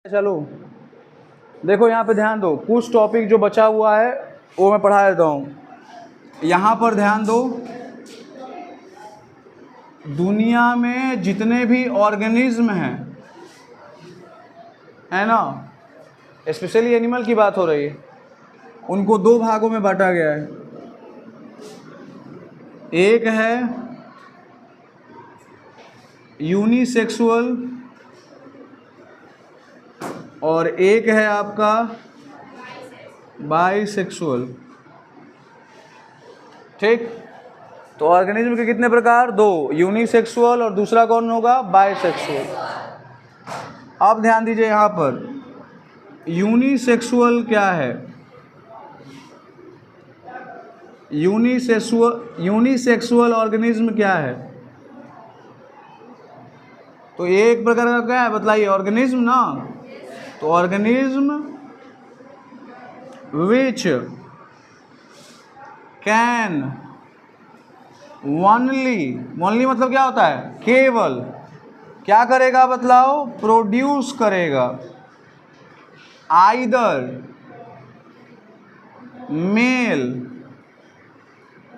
चलो देखो यहाँ पे ध्यान दो, कुछ टॉपिक जो बचा हुआ है वो मैं पढ़ा देता हूँ। यहाँ पर ध्यान दो, दुनिया में जितने भी ऑर्गेनिज्म हैं, है ना, स्पेशली एनिमल की बात हो रही है, उनको दो भागों में बांटा गया है। एक है यूनिसेक्सुअल और एक है आपका बाइसेक्सुअल। ठीक, तो ऑर्गेनिज्म के कितने प्रकार? दो, यूनिसेक्सुअल और दूसरा कौन होगा? बाइसेक्सुअल। अब ध्यान दीजिए यहाँ पर, यूनिसेक्सुअल क्या है? यूनिसेक्सुअल ऑर्गेनिज्म क्या है? तो एक प्रकार का क्या है बतलाइए? ऑर्गेनिज्म ना। तो ऑर्गेनिज्म विच कैन ओनली मतलब क्या होता है? केवल क्या करेगा बतलाओ? प्रोड्यूस करेगा आइदर मेल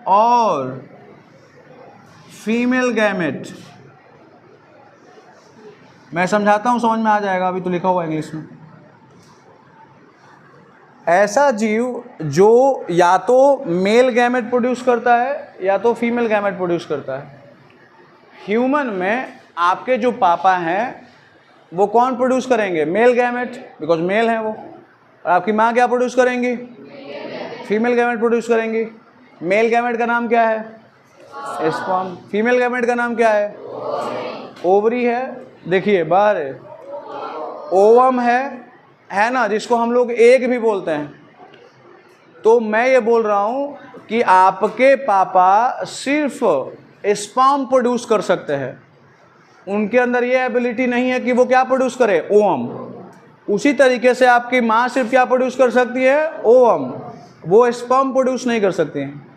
और फीमेल गैमेट। मैं समझाता हूँ, समझ में आ जाएगा, अभी तो लिखा हुआ इंग्लिश में। ऐसा जीव जो या तो मेल गैमेट प्रोड्यूस करता है या तो फीमेल गैमेट प्रोड्यूस करता है। ह्यूमन में आपके जो पापा हैं वो कौन प्रोड्यूस करेंगे? मेल गैमेट, बिकॉज मेल हैं वो। और आपकी माँ क्या प्रोड्यूस करेंगी? फीमेल गैमेट प्रोड्यूस करेंगी। मेल गैमेट का नाम क्या है? स्पर्म। फीमेल गैमेट का नाम क्या है? ओवरी है, देखिए बाहर है। ओवम है ना, जिसको हम लोग एग भी बोलते हैं। तो मैं ये बोल रहा हूँ कि आपके पापा सिर्फ स्पर्म प्रोड्यूस कर सकते हैं, उनके अंदर ये एबिलिटी नहीं है कि वो क्या प्रोड्यूस करे? ओवम। उसी तरीके से आपकी माँ सिर्फ क्या प्रोड्यूस कर सकती है? ओवम। वो स्पर्म प्रोड्यूस नहीं कर सकती हैं।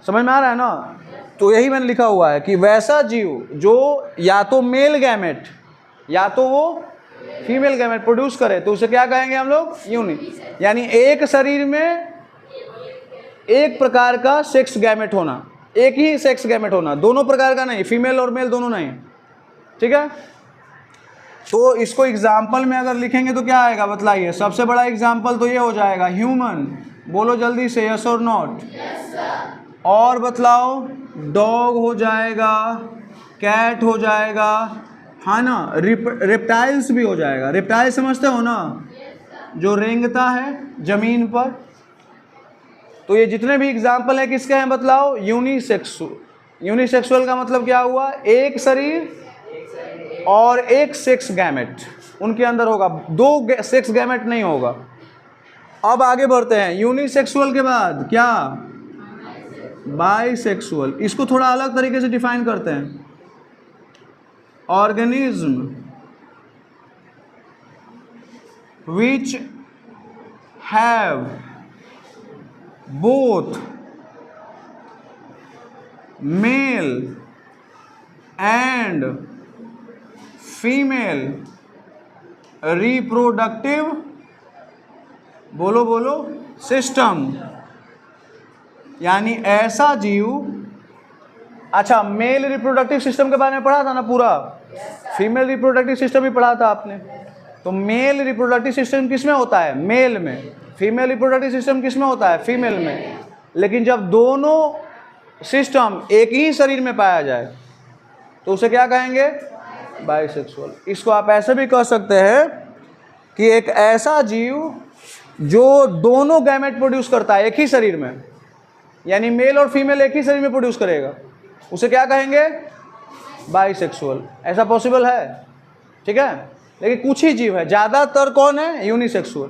समझ में आ रहा है ना? तो यही मैंने लिखा हुआ है कि वैसा जीव जो या तो मेल गैमेट या तो वो फीमेल गैमेट प्रोड्यूस करे, तो उसे क्या कहेंगे हम लोग? यूनि। यानी एक शरीर में एक प्रकार का सेक्स गैमेट होना, एक ही सेक्स गैमेट होना, दोनों प्रकार का नहीं, फीमेल और मेल दोनों नहीं। ठीक है, तो इसको एग्जाम्पल में अगर लिखेंगे तो क्या आएगा बतलाइए? सबसे बड़ा एग्जाम्पल तो ये हो जाएगा ह्यूमन। बोलो जल्दी से, यस और नॉट? और बतलाओ, डॉग हो जाएगा, कैट हो जाएगा, है ना, रेप्टाइल्स भी हो जाएगा। रेप्टाइल समझते हो ना, जो रेंगता है जमीन पर। तो ये जितने भी एग्जाम्पल है किसके हैं बतलाओ? यूनिसेक्सुअल। यूनिसेक्सुअल का मतलब क्या हुआ? एक शरीर और एक सेक्स गैमेट उनके अंदर होगा, दो सेक्स गैमेट नहीं होगा। अब आगे बढ़ते हैं, यूनिसेक्सुअल के बाद क्या? बाइसेक्सुअल। इसको थोड़ा अलग तरीके से डिफाइन करते हैं। Organism which have both male and female reproductive, बोलो बोलो, सिस्टम। यानी ऐसा जीव, अच्छा मेल रिप्रोडक्टिव सिस्टम के बारे में पढ़ा था ना पूरा? फीमेल रिप्रोडक्टिव सिस्टम भी पढ़ा था आपने। तो मेल रिप्रोडक्टिव सिस्टम किस में होता है? मेल में। फीमेल रिप्रोडक्टिव सिस्टम किस में होता है? फीमेल में। लेकिन जब दोनों सिस्टम एक ही शरीर में पाया जाए तो उसे क्या कहेंगे? बाइसेक्सुअल। इसको आप ऐसे भी कह सकते हैं कि एक ऐसा जीव जो दोनों गैमेट प्रोड्यूस करता है एक ही शरीर में, यानी मेल और फीमेल एक ही शरीर में प्रोड्यूस करेगा, उसे क्या कहेंगे? बाइसेक्सुअल। ऐसा पॉसिबल है? ठीक है, लेकिन कुछ ही जीव है, ज़्यादातर कौन है? यूनिसेक्सुअल।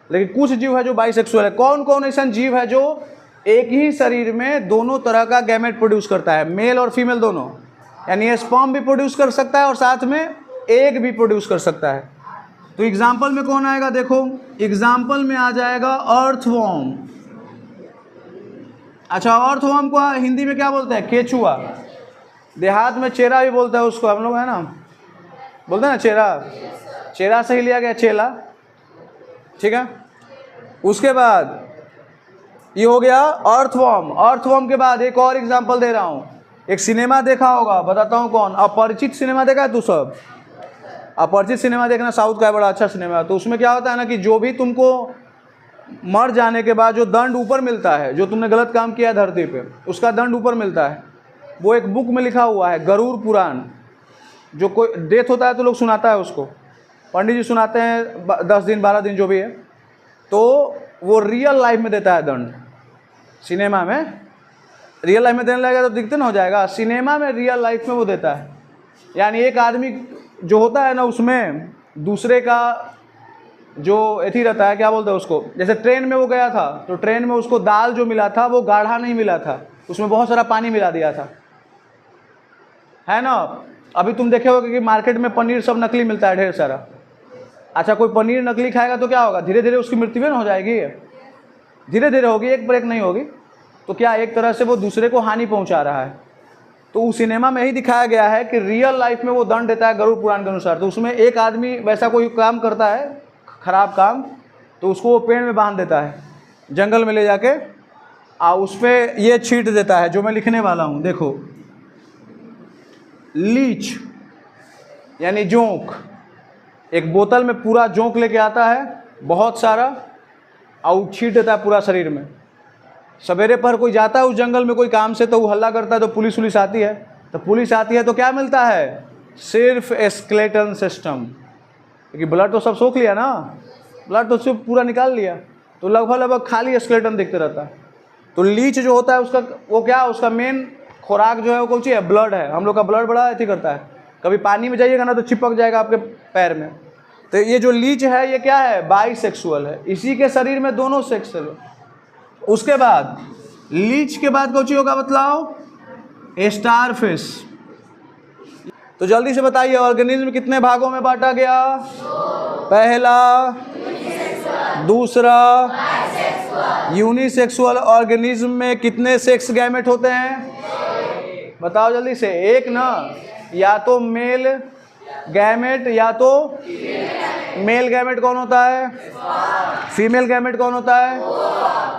लेकिन कुछ जीव है जो बाइसेक्सुअल है। कौन कौन ऐसा जीव है जो एक ही शरीर में दोनों तरह का गैमेट प्रोड्यूस करता है, मेल और फीमेल दोनों? यानी स्पर्म भी प्रोड्यूस कर सकता है और साथ में एग भी प्रोड्यूस कर सकता है। तो एग्जाम्पल में कौन आएगा? देखो एग्जाम्पल में आ जाएगा अर्थवॉर्म। अच्छा, अर्थवॉर्म को हिंदी में क्या बोलते हैं? केचुआ। देहात में चेरा भी बोलता है उसको हम लोग, है ना, बोलते हैं ना चेरा। चेरा से ही लिया गया, चेला, ठीक है। उसके बाद ये हो गया अर्थवॉर्म। अर्थवॉर्म के बाद एक और एग्जांपल दे रहा हूँ। एक सिनेमा देखा होगा, बताता हूँ कौन, अपरिचित सिनेमा देखा है तू सब? अपरिचित सिनेमा देखना, साउथ का है, बड़ा अच्छा सिनेमा है। तो उसमें क्या होता है ना कि जो भी तुमको मर जाने के बाद जो दंड ऊपर मिलता है, जो तुमने गलत काम किया धरती पे, उसका दंड ऊपर मिलता है। वो एक बुक में लिखा हुआ है, गरुड़ पुराण। जो कोई डेथ होता है तो लोग सुनाता है उसको, पंडित जी सुनाते हैं 10 दिन 12 दिन जो भी है। तो वो रियल लाइफ में देता है दंड। सिनेमा में रियल लाइफ में देने लगेगा तो दिखते ना हो जाएगा, सिनेमा में रियल लाइफ में वो देता है। यानी एक आदमी जो होता है ना, उसमें दूसरे का जो एथी रहता है, क्या बोलते हैं उसको, जैसे ट्रेन में वो गया था तो ट्रेन में उसको दाल जो मिला था वो गाढ़ा नहीं मिला था, उसमें बहुत सारा पानी मिला दिया था, है ना। अभी तुम देखे होगे कि मार्केट में पनीर सब नकली मिलता है ढेर सारा। अच्छा, कोई पनीर नकली खाएगा तो क्या होगा, धीरे धीरे उसकी मृत्यु भी ना हो जाएगी, धीरे धीरे होगी, एक ब्रेक नहीं होगी। तो क्या एक तरह से वो दूसरे को हानि पहुंचा रहा है। तो उस सिनेमा में ही दिखाया गया है कि रियल लाइफ में वो दंड देता है गरुड़ पुराण के अनुसार। तो उसमें एक आदमी वैसा कोई काम करता है, खराब काम, तो उसको वो पेड़ में बांध देता है, जंगल में ले जाके, और उस पर ये छींट देता है जो मैं लिखने वाला हूँ। देखो, लीच यानी जोंक, एक बोतल में पूरा जोंक लेके आता है बहुत सारा, और छींट देता है पूरा शरीर में। सवेरे पर कोई जाता है उस जंगल में कोई काम से, तो वो हल्ला करता है, तो पुलिस वुलिस आती है। तो पुलिस आती है तो क्या मिलता है, सिर्फ स्केलेटन सिस्टम, क्योंकि ब्लड तो सब सोख लिया ना, ब्लड तो सिर्फ पूरा निकाल लिया, तो लगभग खाली स्केलेटन दिखते रहता है। तो लीच जो होता है उसका वो क्या, उसका मेन खुराक जो है वो कौन सी है, ब्लड है। हम लोग का ब्लड बड़ा अथी करता है, कभी पानी में जाइएगा ना तो चिपक जाएगा आपके पैर में। तो ये जो लीच है ये क्या है, बाइसेक्सुअल है, इसी के शरीर में दोनों सेक्स है। उसके बाद लीच के बाद कौन सी होगा बतलाओ, स्टारफिश। तो जल्दी से बताइए, ऑर्गेनिज्म कितने भागों में बांटा गया? पहला, दूसरा, यूनिसेक्सुअल ऑर्गेनिज्म में कितने सेक्स गैमेट होते हैं? बताओ जल्दी से, एक ना, या तो मेल गैमेट या तो मेल गैमेट कौन होता है, फीमेल गैमेट कौन होता है,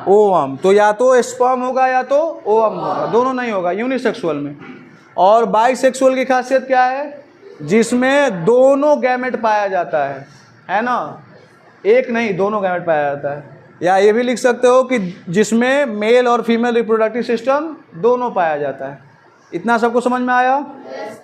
ओवम। तो या तो स्पर्म होगा या तो ओवम होगा, दोनों नहीं होगा यूनिसेक्सुअल में। और बाइसेक्सुअल की खासियत क्या है, जिसमें दोनों गैमेट पाया जाता है ना, एक नहीं दोनों गैमेट पाया जाता है। या ये भी लिख सकते हो कि जिसमें मेल और फीमेल रिप्रोडक्टिव सिस्टम दोनों पाया जाता है। इतना सबको समझ में आया?